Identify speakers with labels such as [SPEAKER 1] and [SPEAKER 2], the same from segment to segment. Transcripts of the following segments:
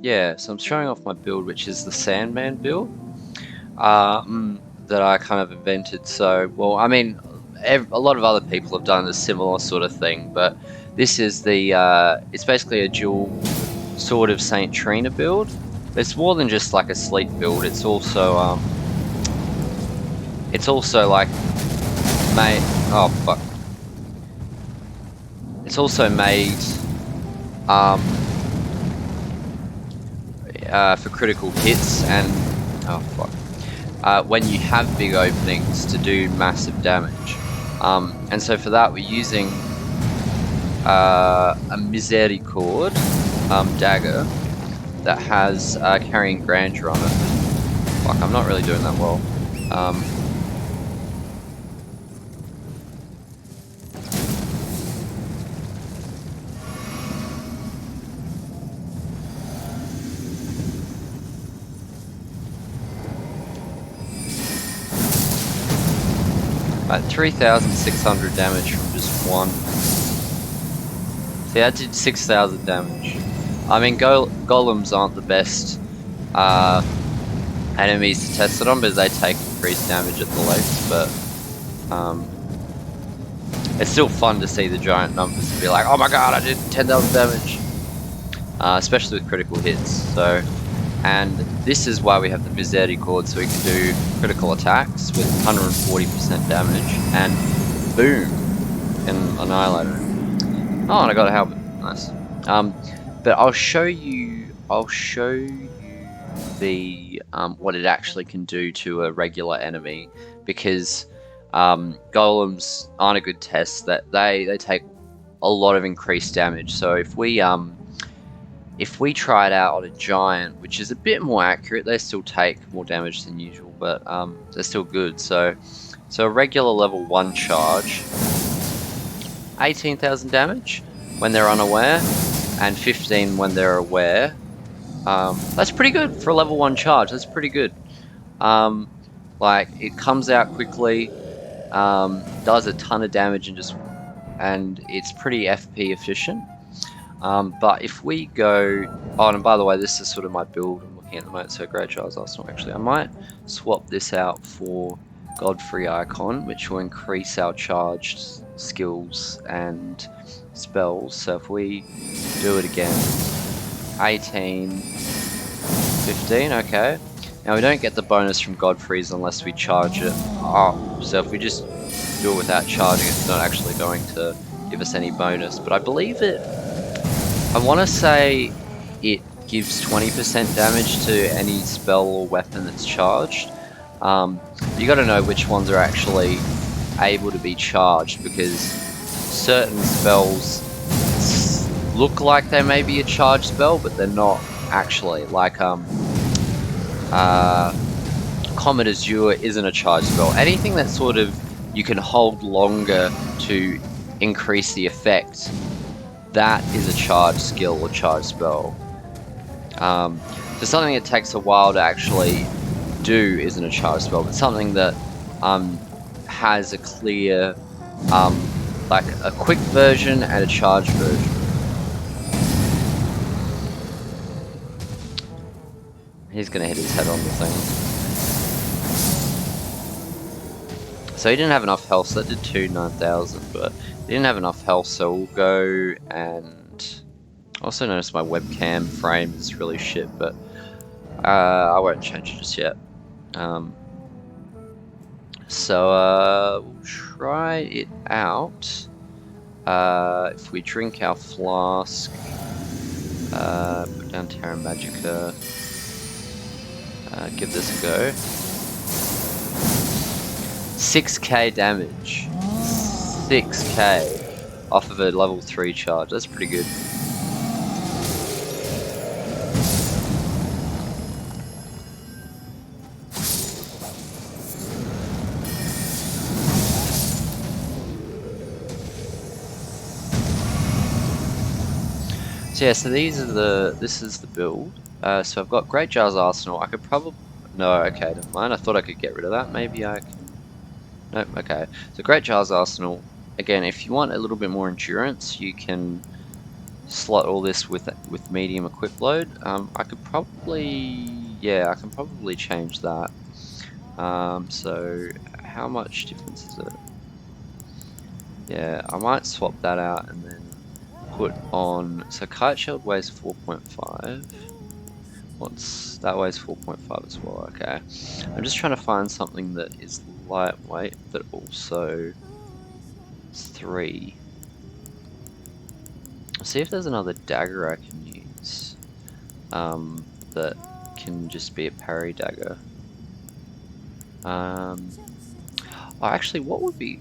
[SPEAKER 1] yeah, so I'm showing off my build, which is the Sandman build that I kind of invented. So, well, I mean, a lot of other people have done a similar sort of thing, but this is it's basically a dual sort of Saint Trina build. But it's more than just like a sleep build. It's also like made. Oh fuck! It's also made um, for critical hits and oh fuck. When you have big openings to do massive damage. And so for that we're using a Misericord dagger that has carrying grandeur on it. Fuck, I'm not really doing that well. About 3,600 damage from just one. See, that did 6,000 damage. I mean, golems aren't the best enemies to test it on, because they take increased damage at the least, but it's still fun to see the giant numbers and be like, oh my god, I did 10,000 damage! Especially with critical hits. So, and this is why we have the Misericord, so we can do critical attacks with 140% damage, and boom, and annihilate it. Oh, and I got a helmet. Nice. But I'll show you the what it actually can do to a regular enemy, because golems aren't a good test. That they take a lot of increased damage. So if we try it out on a giant, which is a bit more accurate, they still take more damage than usual, but they're still good. So a regular level 1 charge, 18,000 damage when they're unaware, and 15 when they're aware. That's pretty good for a level 1 charge. That's pretty good. Like, it comes out quickly, does a ton of damage, and it's pretty FP efficient. But if we go... Oh, and by the way, this is sort of my build I'm looking at the moment, so Great Giles Arsenal. Actually, I might swap this out for Godfrey Icon, which will increase our charged skills and spells. So if we do it again, 18, 15, okay. Now we don't get the bonus from Godfrey's unless we charge it up. So if we just do it without charging, it's not actually going to give us any bonus. But I believe I want to say it gives 20% damage to any spell or weapon that's charged. You got to know which ones are actually able to be charged, because certain spells look like they may be a charged spell, but they're not actually. Like Comet Azure isn't a charged spell. Anything that sort of you can hold longer to increase the effect, that is a charged skill or charged spell. So something that takes a while to actually do isn't a charged spell, but something that has a clear, like a quick version and a charged version. He's gonna hit his head on the thing. So he didn't have enough health, so that did 9,000, but he didn't have enough health, so we'll go and... I also noticed my webcam frame is really shit, but I won't change it just yet. So we'll try it out. If we drink our flask, put down Terra Magica, give this a go. 6k damage. 6k off of a level 3 charge. That's pretty good. So yeah, so this is the build. So I've got Great Giles Arsenal. I could probably... No, okay, never mind. I thought I could get rid of that. Maybe I can... Nope, okay. So Great Giles Arsenal. Again, if you want a little bit more endurance, you can slot all this with medium equip load. I could probably, yeah, I can probably change that. So how much difference is it? Yeah, I might swap that out and then put on, so kite shield weighs 4.5. That weighs 4.5 as well, okay. I'm just trying to find something that is lightweight, but also is 3. I'll see if there's another dagger I can use, that can just be a parry dagger. Oh, actually, what would be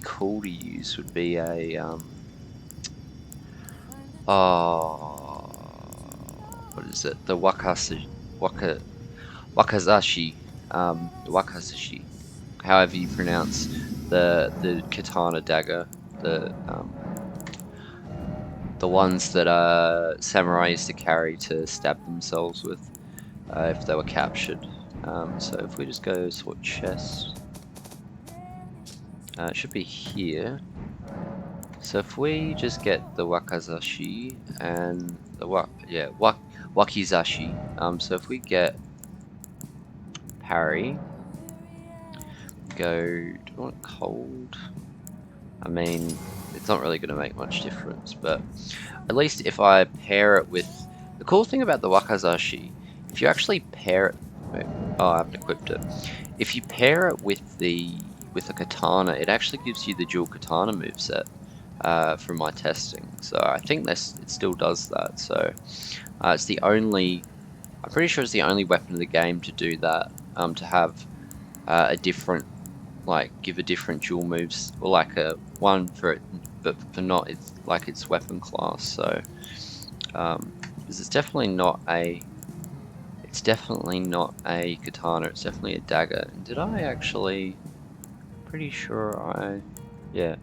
[SPEAKER 1] cool to use would be a, what is it? The wakazashi, wakazashi, however you pronounce the katana dagger, the ones that samurai used to carry to stab themselves with if they were captured. So if we just go sort chest, it should be here. So if we just get the wakazashi and the wakizashi. So if we get parry, go, do you want cold? I mean, it's not really going to make much difference, but at least if I pair it with, the cool thing about the wakizashi, if you actually pair it, oh, I haven't equipped it. If you pair it with a katana, it actually gives you the dual katana moveset from my testing. So I think it still does that. So it's the only, I'm pretty sure it's the only weapon in the game to do that. To have a different, like, give a different dual moves, or like a one for it, but for not it's like its weapon class. So because it's definitely not a katana, it's definitely a dagger. And did I actually, pretty sure yeah.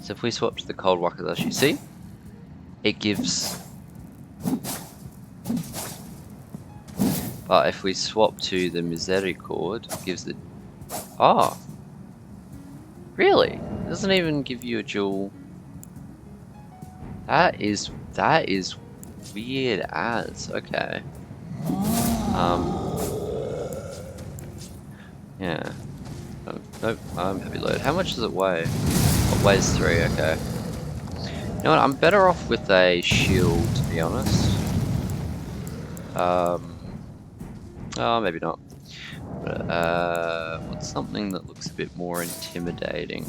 [SPEAKER 1] So if we swap to the cold wakizashi, see? It gives, but if we swap to the Misericorde, it gives the, oh, really? It doesn't even give you a dual. That is weird as, okay. Yeah. Nope, I'm heavy load. How much does it weigh? It weighs 3, okay. You know what, I'm better off with a shield, to be honest. Oh, maybe not. But, what's something that looks a bit more intimidating?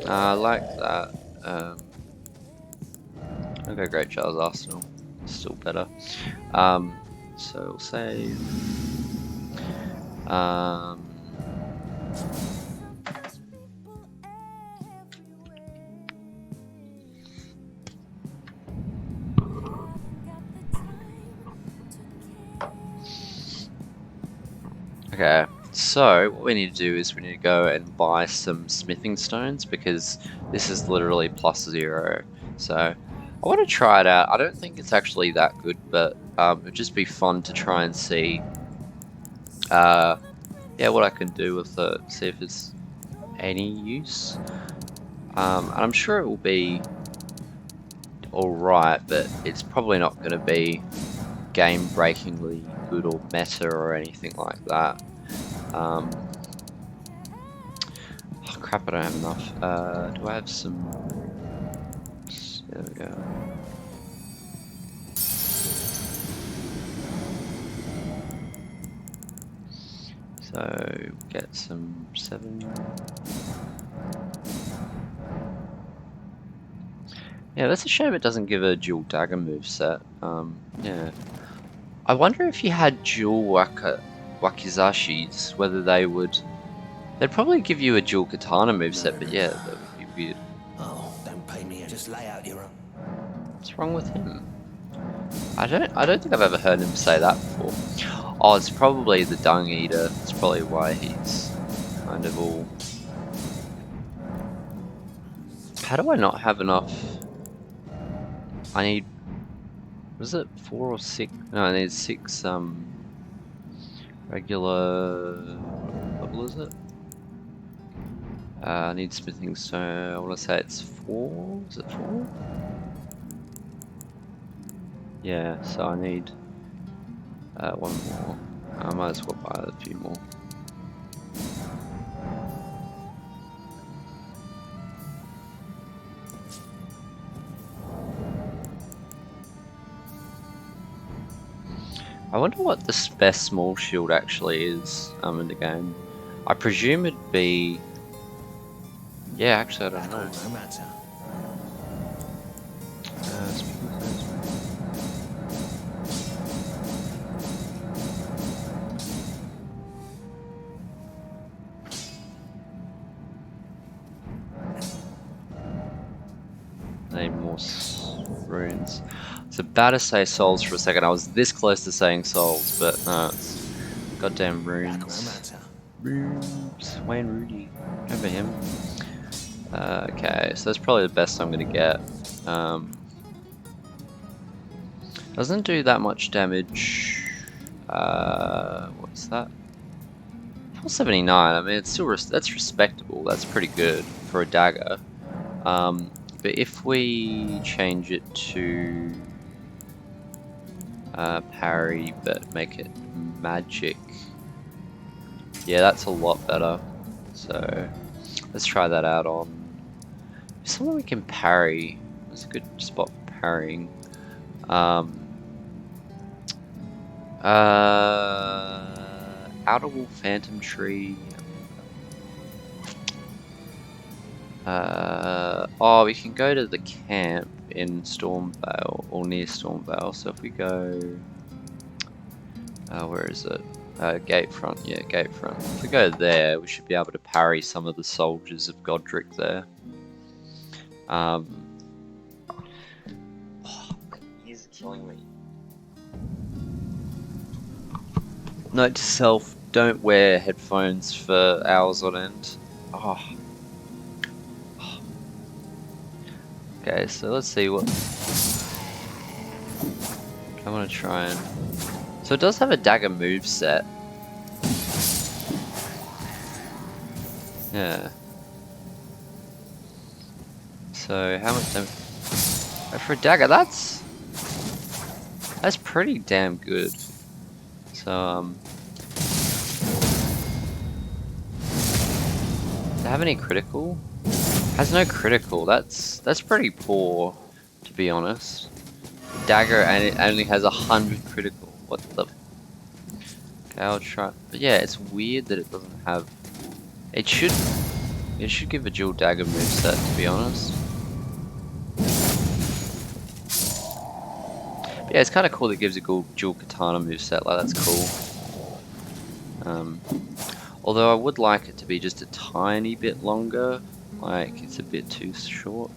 [SPEAKER 1] I like that. I'll go Great Charles Arsenal. Still better. So we'll save. Okay, so what we need to do is we need to go and buy some smithing stones, because this is literally +0. So I want to try it out. I don't think it's actually that good, but it'd just be fun to try and see yeah, what I can do with it, see if it's any use. And I'm sure it will be alright, but it's probably not going to be game-breakingly good or meta or anything like that. Oh crap, I don't have enough. Do I have some? There we go. So get some 7. Yeah, that's a shame it doesn't give a dual dagger moveset. Yeah. I wonder if you had dual wakizashis, whether they'd probably give you a dual katana moveset, but yeah, that would be weird.
[SPEAKER 2] Oh, don't pay me, just lay out your own.
[SPEAKER 1] What's wrong with him? I don't think I've ever heard him say that before. Oh, it's probably the dung eater. That's probably why he's kind of all. How do I not have enough? I need, was it 4 or 6? No, I need 6 regular, what level is it? I need smithing stone. I want to say it's 4. Is it 4? Yeah, so I need 1 more. I might as well buy a few more. I wonder what the best small shield actually is in the game. I presume it'd be... Yeah, actually I don't know.
[SPEAKER 2] No matter.
[SPEAKER 1] Need more runes. I was about to say souls for a second. I was this close to saying souls, but no, it's goddamn runes. Runes. Wayne Rudy. Remember him? Okay, so that's probably the best I'm gonna get. Doesn't do that much damage. What's that? 479. I mean, it's still that's respectable. That's pretty good for a dagger. But if we change it to parry, but make it magic, yeah, that's a lot better. So let's try that out on someone we can parry. It's a good spot for parrying. Outer Wall Phantom Tree. Oh, we can go to the camp in Stormvale, or near Stormvale. So if we go... where is it? Gatefront, yeah, Gatefront. If we go there, we should be able to parry some of the soldiers of Godric there. Oh, my ears are killing me. Note to self, don't wear headphones for hours on end. Oh. Okay, so let's see what... I want to try and... So it does have a dagger moveset. Yeah. So how much damage... For a dagger, that's pretty damn good. So does it have any critical? Has no critical. That's pretty poor, to be honest. Dagger, and it only has 100 critical. What the? Okay, I'll try. But yeah, it's weird that it doesn't have. It should give a dual dagger moveset, to be honest. But yeah, it's kind of cool that it gives a dual katana moveset. Like, that's cool. Although I would like it to be just a tiny bit longer. Like, it's a bit too short.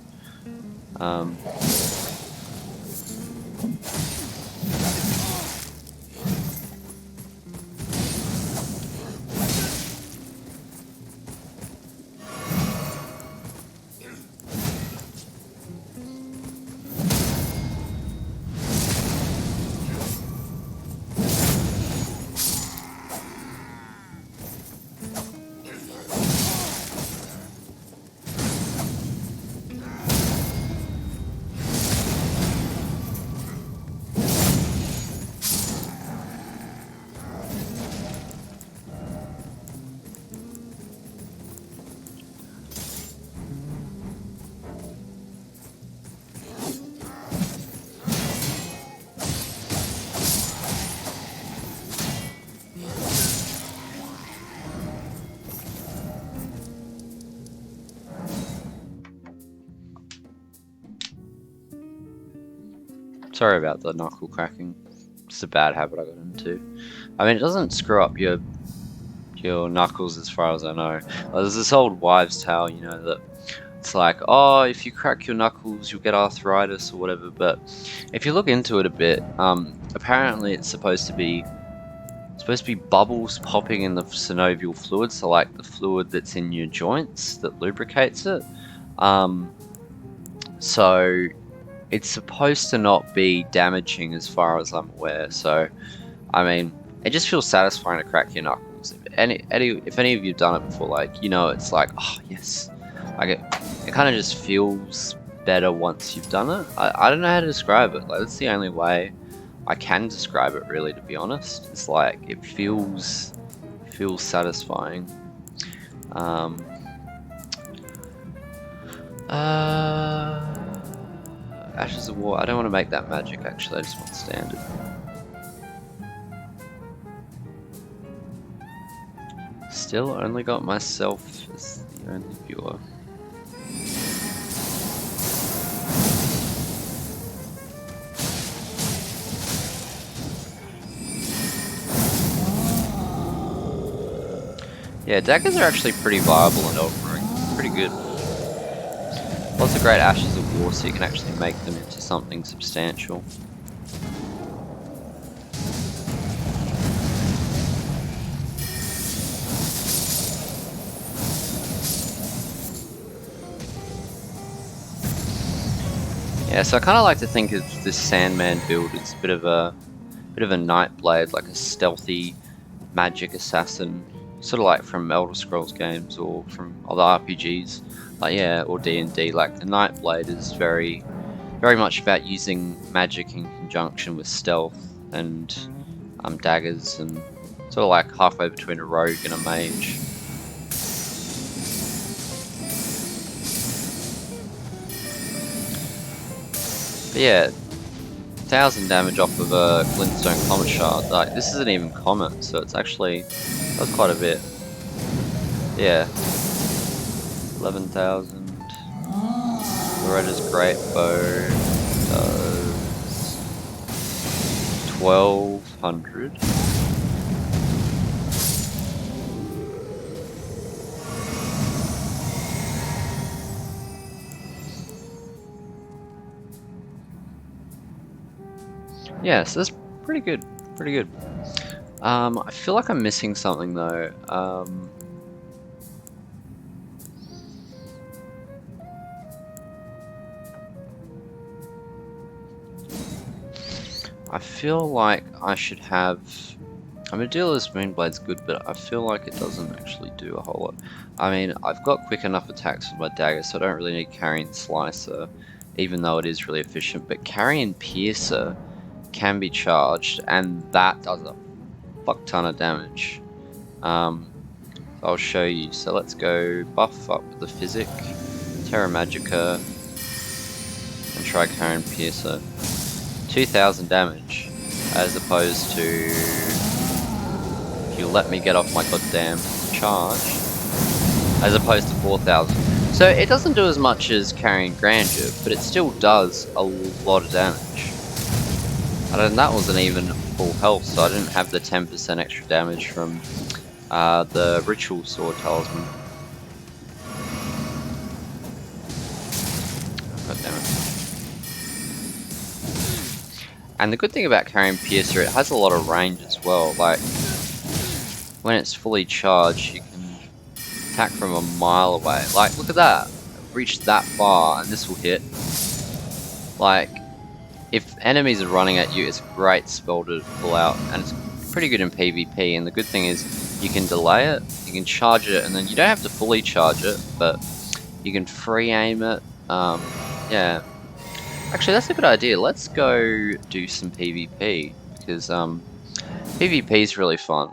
[SPEAKER 1] Sorry about the knuckle cracking. It's a bad habit I got into. I mean, it doesn't screw up your knuckles as far as I know. There's this old wives' tale, you know, that it's like, oh, if you crack your knuckles, you'll get arthritis or whatever. But if you look into it a bit, apparently it's supposed to be bubbles popping in the synovial fluid, so like the fluid that's in your joints that lubricates it. So it's supposed to not be damaging as far as I'm aware. So, I mean, it just feels satisfying to crack your knuckles. if any of you've done it before, like, you know, it's like, oh yes, like it kind of just feels better once you've done it. I don't know how to describe it. Like, that's the only way I can describe it, really, to be honest. It's like it feels satisfying. Ashes of War. I don't want to make that magic, actually. I just want standard. Still only got myself as the only viewer. Yeah, daggers are actually pretty viable in Elden Ring. Pretty good. Lots of great Ashes of War, so you can actually make them into something substantial. Yeah, so I kind of like to think of this Sandman build as a bit of a Nightblade, like a stealthy magic assassin, sort of like from Elder Scrolls games or from other RPGs, like, yeah, or D&D. Like, the Nightblade is very much about using magic in conjunction with stealth and daggers, and sort of like halfway between a rogue and a mage. But yeah, 1000 damage off of a glintstone comet shard. Like, this isn't even comet, so it's actually, that's quite a bit. Yeah, 11,000. Loretta's great bow does 1200. Yeah, so that's pretty good, pretty good. I feel like I'm missing something though. I feel like I should have... I mean, Dealer's Moonblade's good, but I feel like it doesn't actually do a whole lot. I mean, I've got quick enough attacks with my dagger, so I don't really need Carrying Slicer, even though it is really efficient. But Carrying Piercer can be charged, and that does a fuck ton of damage. So I'll show you. So let's go buff up with the Physic, Terra Magica, and try Carrying Piercer. 2000 damage, as opposed to, if you let me get off my goddamn charge, as opposed to 4000. So it doesn't do as much as Carrying Grandeur, but it still does a lot of damage. And that wasn't even full health, so I didn't have the 10% extra damage from the Ritual Sword Talisman. God damn it. And the good thing about Carrying Piercer, it has a lot of range as well. Like, when it's fully charged, you can attack from a mile away. Like, look at that. Reached that far, and this will hit. Like, if enemies are running at you, it's a great spell to pull out, and it's pretty good in PvP. And the good thing is, you can delay it, you can charge it, and then you don't have to fully charge it, but you can free aim it. Yeah. Actually, that's a good idea. Let's go do some PvP, because PvP is really fun.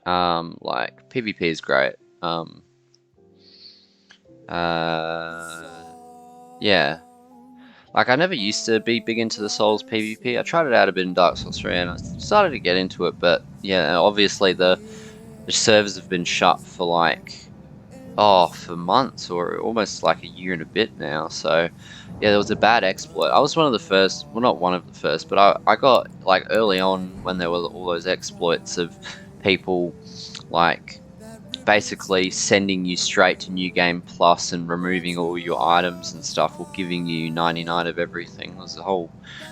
[SPEAKER 1] Like, PvP is great. Yeah. Like, I never used to be big into the Souls PvP. I tried it out a bit in Dark Souls 3 and I started to get into it, but yeah, obviously the servers have been shut for like, for months, or almost like a year and a bit now. So yeah, there was a bad exploit. I was one of the first, well, not one of the first, but I got, like, early on when there were all those exploits of people like basically sending you straight to New Game Plus and removing all your items and stuff, or giving you 99 of everything. There's a whole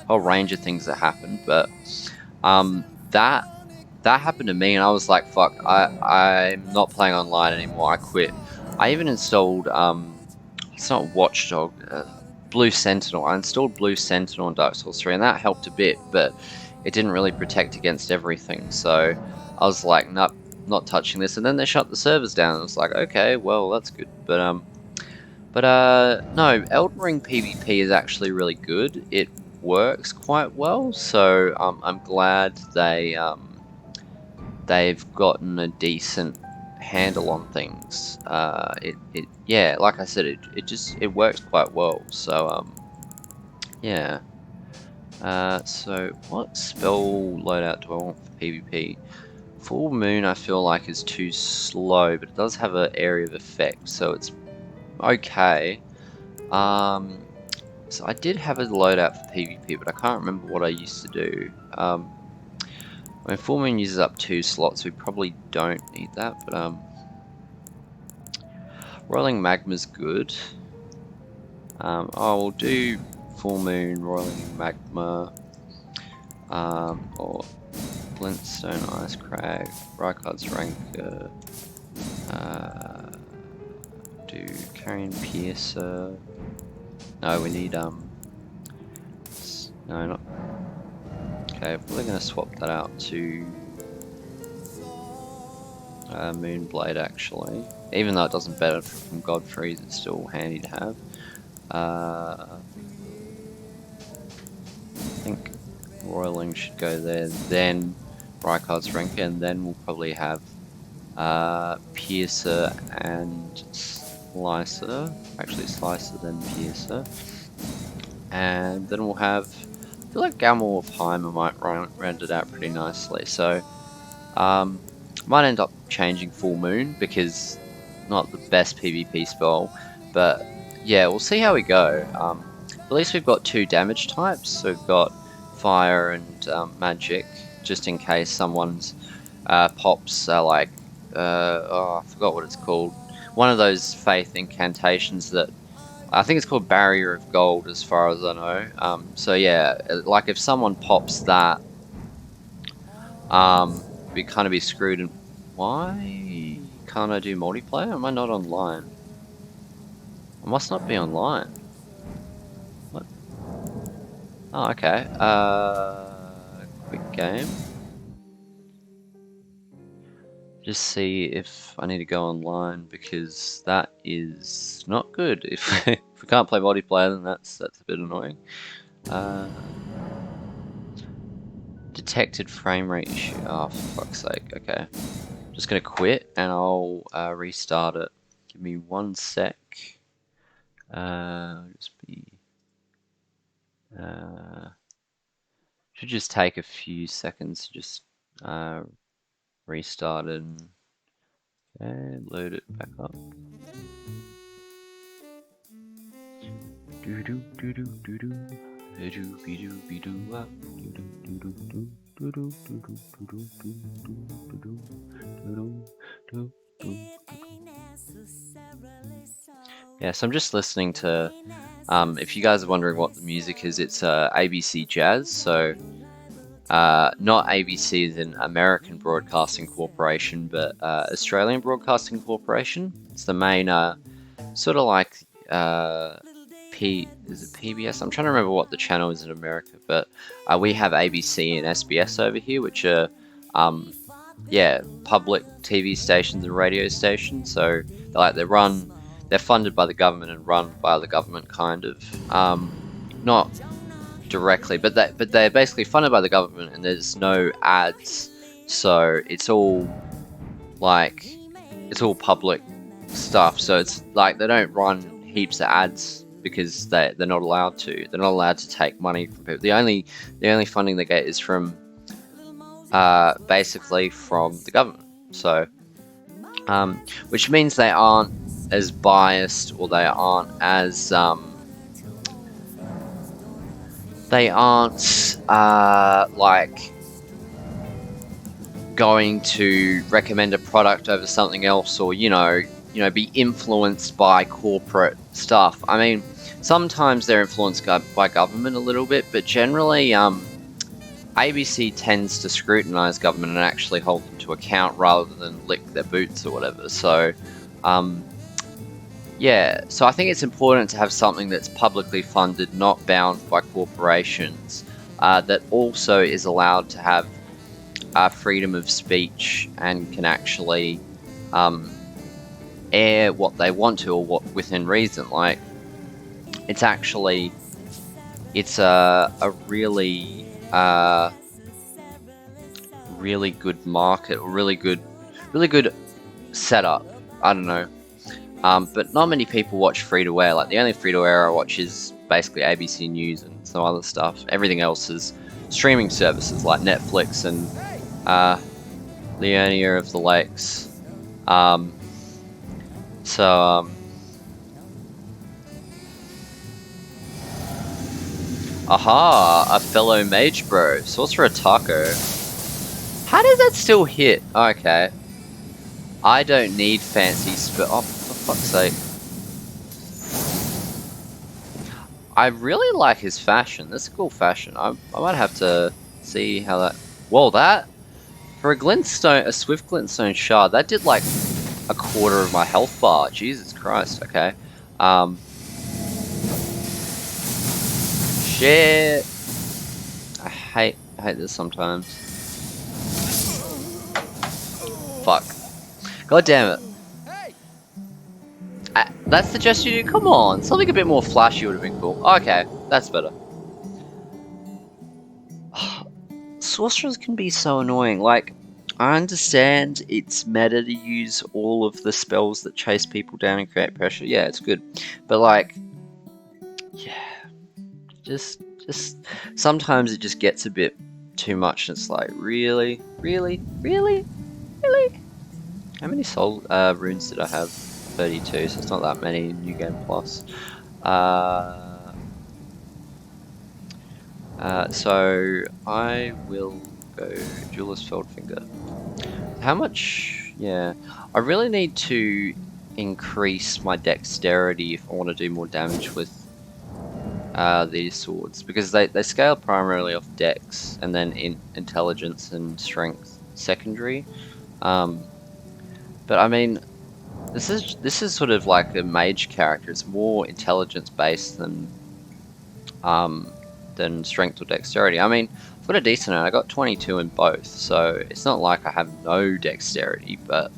[SPEAKER 1] range of things that happened, but that happened to me, and I was like, fuck, I'm not playing online anymore. I quit. I even installed it's not Watchdog, Blue Sentinel. I installed Blue Sentinel in Dark Souls 3, and that helped a bit, but it didn't really protect against everything. So I was like, nope, not touching this. And then they shut the servers down. I was like, okay, well, that's good. But no, Elden Ring PvP is actually really good. It works quite well, so I'm glad they've gotten a decent handle on things. Yeah, like I said, it works quite well. So yeah. So what spell loadout do I want for PvP? Full Moon I feel like is too slow, but it does have an area of effect, so it's okay. So I did have a loadout for PvP, but I can't remember what I used to do. When Full Moon uses up 2 slots, we probably don't need that, but Rolling Magma's good. I'll do Full Moon, Rolling Magma, or Glintstone Ice Crag, Rykard's Ranker, do Carrion Piercer. No, we need no, not. Okay, probably gonna swap that out to Moonblade actually. Even though it doesn't benefit from Godfrey's, it's still handy to have. I think Roiling should go there, then Rykard's Renka, and then we'll probably have Piercer and Slicer. Actually, Slicer then Piercer. And then we'll have, I feel like Gamel of Heimer might round it out pretty nicely. So, might end up changing Full Moon because not the best PvP spell, but yeah, we'll see how we go. At least we've got 2 damage types, so we've got fire and magic, just in case someone's pops are like, oh, I forgot what it's called. One of those faith incantations that I think it's called Barrier of Gold, as far as I know. So yeah, like if someone pops that, we kind of be screwed. And why can't I do multiplayer? Am I not online? I must not be online. What? Oh, okay. Quick game. Just see if I need to go online, because that is not good. If we can't play multiplayer, then that's a bit annoying. Detected frame rate issue. Oh, for fuck's sake. Okay. Just gonna quit and I'll restart it. Give me 1 sec. Just be. Should just take a few seconds to just restart it and load it back up. Do do do do do do. Do be do be do up. Do do do do do. Do do do do do do do do do. Yeah, so I'm just listening to, if you guys are wondering what the music is, it's ABC Jazz, so not ABC as in American Broadcasting Corporation, but Australian Broadcasting Corporation. It's the main, sort of like, is it PBS? I'm trying to remember what the channel is in America, but we have ABC and SBS over here, which are, yeah, public TV stations and radio stations. So they're funded by the government and run by the government, kind of. Not directly, but they're basically funded by the government, and there's no ads, so it's all public stuff. So it's like they don't run heaps of ads because they're not allowed to. They're not allowed to take money from people. The only funding they get is from basically from the government. So which means they aren't as biased, or they aren't as they aren't like going to recommend a product over something else, or be influenced by corporate stuff. I mean, sometimes they're influenced by government a little bit, but generally ABC tends to scrutinize government and actually hold them to account rather than lick their boots or whatever. So yeah, so I think it's important to have something that's publicly funded, not bound by corporations, that also is allowed to have freedom of speech and can actually air what they want to or what within reason. Like, it's actually a really really good market, or really good setup. I don't know. But not many people watch free to air. Like, the only free to air I watch is basically ABC News and some other stuff. Everything else is streaming services like Netflix and Leonia of the Lakes. Aha, a fellow mage bro. Sorcerer Taco. How does that still hit? Okay. I don't need fancy oh, for fuck's sake. I really like his fashion. That's a cool fashion. I might have to see how that... Whoa, that... For a glintstone, a swift glintstone shard, that did like a quarter of my health bar. Jesus Christ, okay. Shit. I hate this sometimes. Fuck. God damn it. That's the gesture you do? Come on, something a bit more flashy would have been cool. Okay, that's better. Sorcerers can be so annoying. Like, I understand it's meta to use all of the spells that chase people down and create pressure. Yeah, it's good. But like, yeah, just sometimes it just gets a bit too much. And it's like, really? How many soul runes did I have? 32, so it's not that many in New Game Plus. So I will go Jeweler's Feldfinger. How much? Yeah, I really need to increase my dexterity if I want to do more damage with these swords, because they scale primarily off dex and then intelligence and strength secondary. But I mean, this is sort of like a mage character. It's more intelligence based than strength or dexterity. I mean, I've got a decent amount. I got 22 in both, so it's not like I have no dexterity. But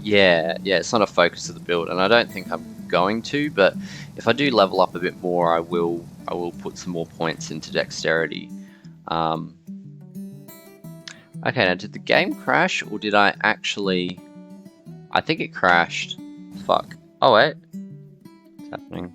[SPEAKER 1] yeah, it's not a focus of the build, and I don't think I'm going to. But if I do level up a bit more, I will put some more points into dexterity. Okay, now did the game crash, or did I actually... I think it crashed. Fuck. Oh wait. What's happening?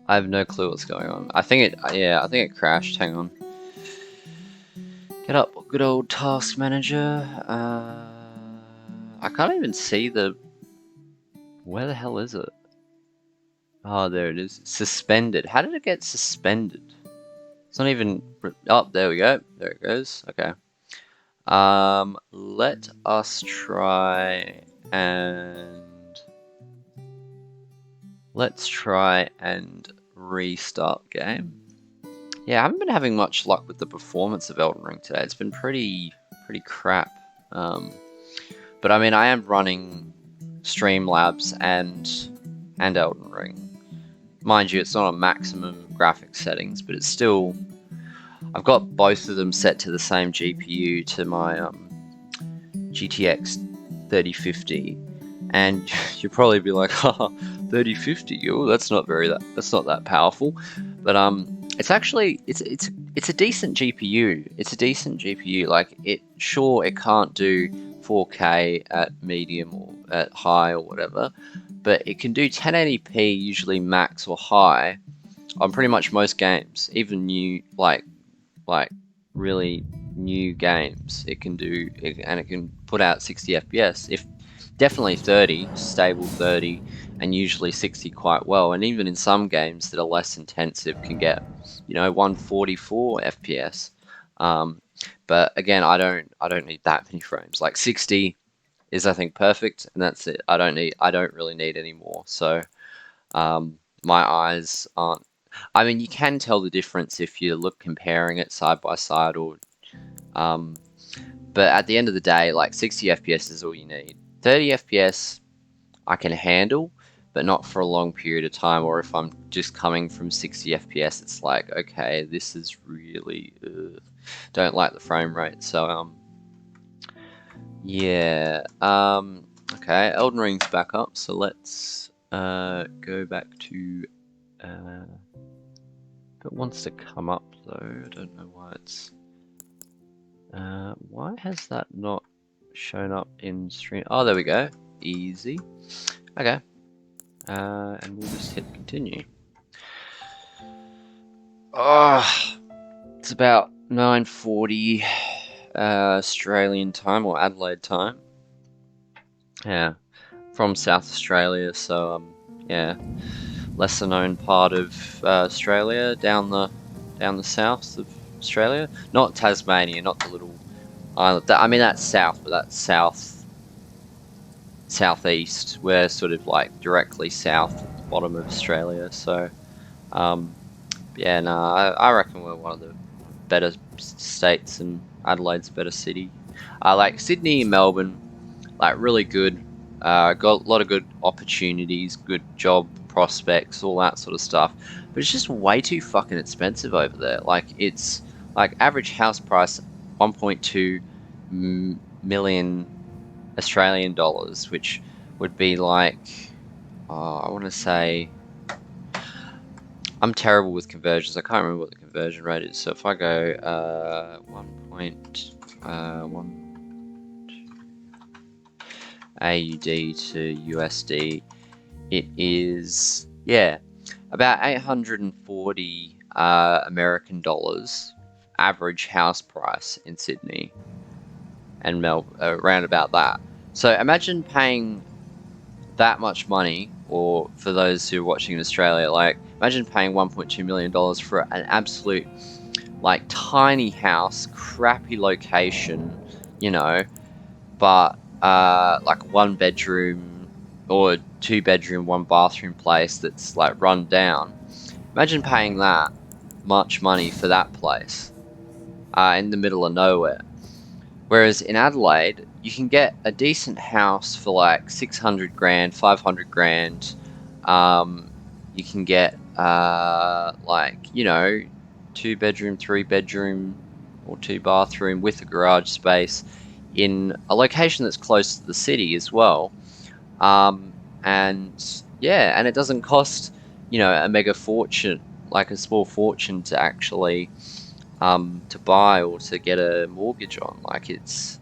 [SPEAKER 1] I have no clue what's going on. I think it crashed. Hang on. Get up, good old task manager. I can't even see the... Where the hell is it? Oh, there it is. Suspended. How did it get suspended? It's not even... Oh, there we go. There it goes. Okay. Let us try and... Let's try and restart game. Yeah, I haven't been having much luck with the performance of Elden Ring today. It's been pretty crap. But I mean, I am running Streamlabs and Elden Ring. Mind you, it's not on maximum graphics settings, but it's still... I've got both of them set to the same GPU, to my GTX 3050, and you'll probably be like, "Oh, 3050, oh, that's not that powerful." But it's actually it's a decent GPU. It's a decent GPU. Like, it can't do 4K at medium or at high or whatever, but it can do 1080p, usually max or high, on pretty much most games, even new like really new games. It can do, and it can put out 60 FPS. If definitely 30, stable 30, and usually 60 quite well. And even in some games that are less intensive, can get 144 FPS. But again, I don't need that many frames. Like 60 is, I think, perfect, and that's it. I don't really need any more. So my eyes aren't... I mean, you can tell the difference if you look comparing it side by side, or but at the end of the day, like 60 FPS is all you need. 30 FPS I can handle, but not for a long period of time. Or if I'm just coming from 60 FPS, it's like, okay, this is really don't like the frame rate. So yeah. Okay, Elden Ring's back up, so let's go back to it wants to come up though. I don't know why it's why has that not shown up in stream? Oh, there we go. Easy. Okay. And we'll just hit continue. Oh, it's about 9:40 Australian time, or Adelaide time. Yeah, from South Australia, so yeah, lesser known part of Australia, down the south of Australia. Not Tasmania, not the little island. I mean that's south, but that's southeast. We're sort of like directly south at the bottom of Australia. So yeah, no, I reckon we're one of the better states, and Adelaide's a better city. Like Sydney and Melbourne, like really good. Got a lot of good opportunities, good job prospects, all that sort of stuff. But it's just way too fucking expensive over there. Like it's like average house price 1.2 million Australian dollars, which would be like, I want to say, I'm terrible with conversions. I can't remember what the conversion rate is. So if I go 1.1 AUD to USD, it is, yeah, about 840 American dollars average house price in Sydney and Melbourne, around about that. So imagine paying that much money, or for those who are watching in Australia, like imagine paying $1.2 million for an absolute like tiny house, crappy location, you know, but like 1 bedroom or 2 bedroom, 1 bathroom place that's like run down. Imagine paying that much money for that place in the middle of nowhere. Whereas in Adelaide, you can get a decent house for like 600 grand, 500 grand. You can get like, you know, 2 bedroom, 3 bedroom, or 2 bathroom with a garage space in a location that's close to the city as well. And yeah, and it doesn't cost, you know, a mega fortune, like a small fortune to actually to buy or to get a mortgage on. Like it's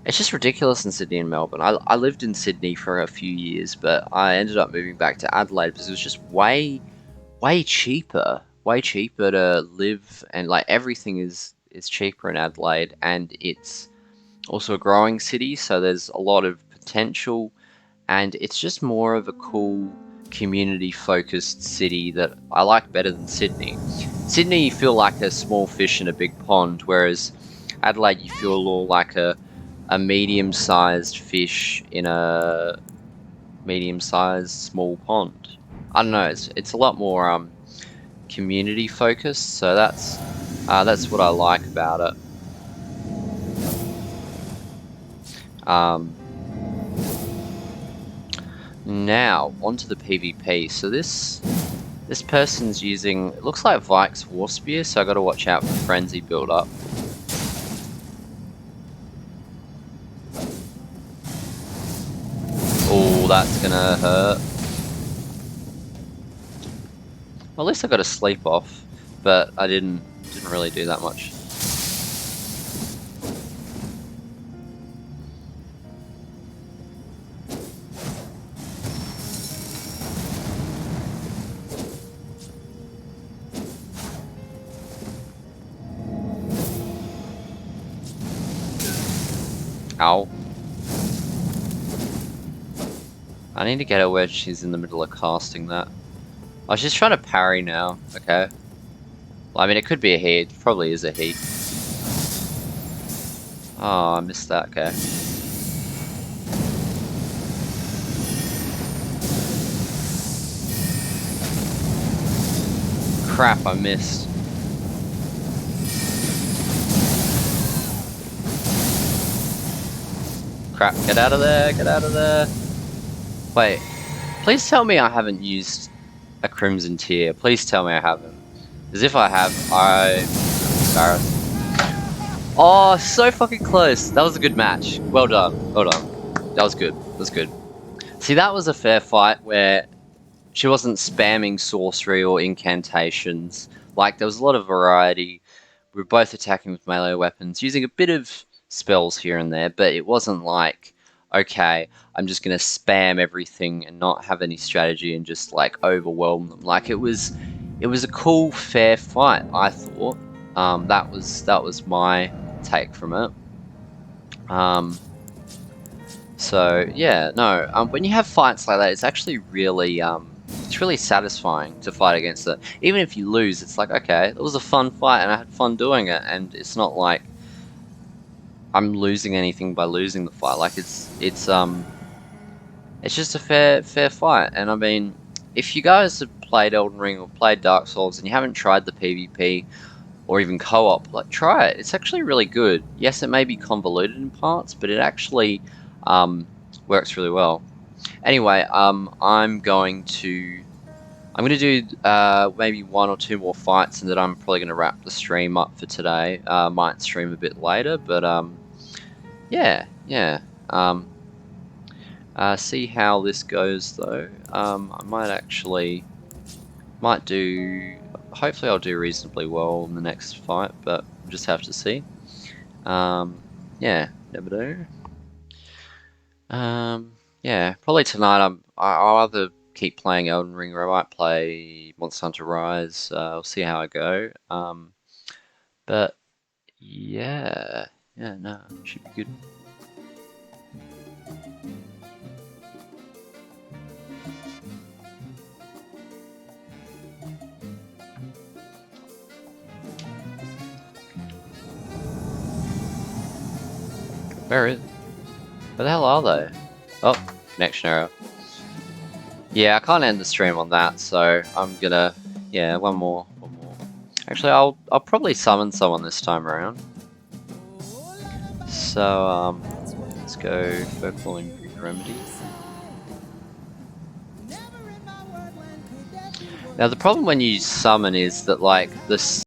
[SPEAKER 1] just ridiculous in Sydney and Melbourne. I lived in Sydney for a few years, but I ended up moving back to Adelaide because it was just way cheaper to live, and like everything is cheaper in Adelaide, and it's also a growing city, so there's a lot of potential, and it's just more of a cool community focused city that I like better than Sydney. Sydney, you feel like a small fish in a big pond, whereas Adelaide, you feel all like a medium-sized fish in a medium-sized small pond. I don't know. It's a lot more community focused, so that's what I like about it. Now onto the PvP. So this person's using, it looks like Vike's War Spear, so I got to watch out for Frenzy build up. Oh, that's gonna hurt. Well, at least I got a sleep off, but I didn't really do that much. Ow. I need to get her where she's in the middle of casting that. Oh, she's trying to parry now. Okay. Well, I mean, it could be a heat. It probably is a heat. Oh, I missed that. Okay. Crap, I missed. crap, get out of there, get out of there. Wait, please tell me I haven't used a Crimson Tier. Please tell me I haven't. Because if I have, I'm embarrassed. Oh, so fucking close. That was a good match. Well done, well done. That was good, that was good. See, that was a fair fight where she wasn't spamming sorcery or incantations. Like, there was a lot of variety. We were both attacking with melee weapons, using a bit of spells here and there, but it wasn't like, okay, I'm just gonna spam everything and not have any strategy and just like overwhelm them. Like, it was a cool, fair fight, I thought. That was my take from it. So yeah, no. When you have fights like that, it's actually really it's really satisfying to fight against it. Even if you lose, it's like, okay, it was a fun fight and I had fun doing it, and it's not like I'm losing anything by losing the fight. Like it's just a fair fight. And I mean, if you guys have played Elden Ring or played Dark Souls and you haven't tried the PvP or even co-op, like try it. It's actually really good. Yes, it may be convoluted in parts, but it actually works really well. Anyway, I'm going to do maybe 1 or 2 more fights, and then I'm probably going to wrap the stream up for today. Might stream a bit later, but yeah. See how this goes though. I might do. Hopefully, I'll do reasonably well in the next fight, but we'll just have to see. Yeah, never do. Yeah, probably tonight I'll either keep playing Elden Ring or I might play Monster Hunter Rise. I'll see how I go. But yeah, no, should be good. Where the hell are they? Oh, connection error. Yeah, I can't end the stream on that, so I'm gonna, yeah, one more. Actually, I'll probably summon someone this time around. So, let's go Folklore and Remedy. Now, the problem when you summon is that, like, this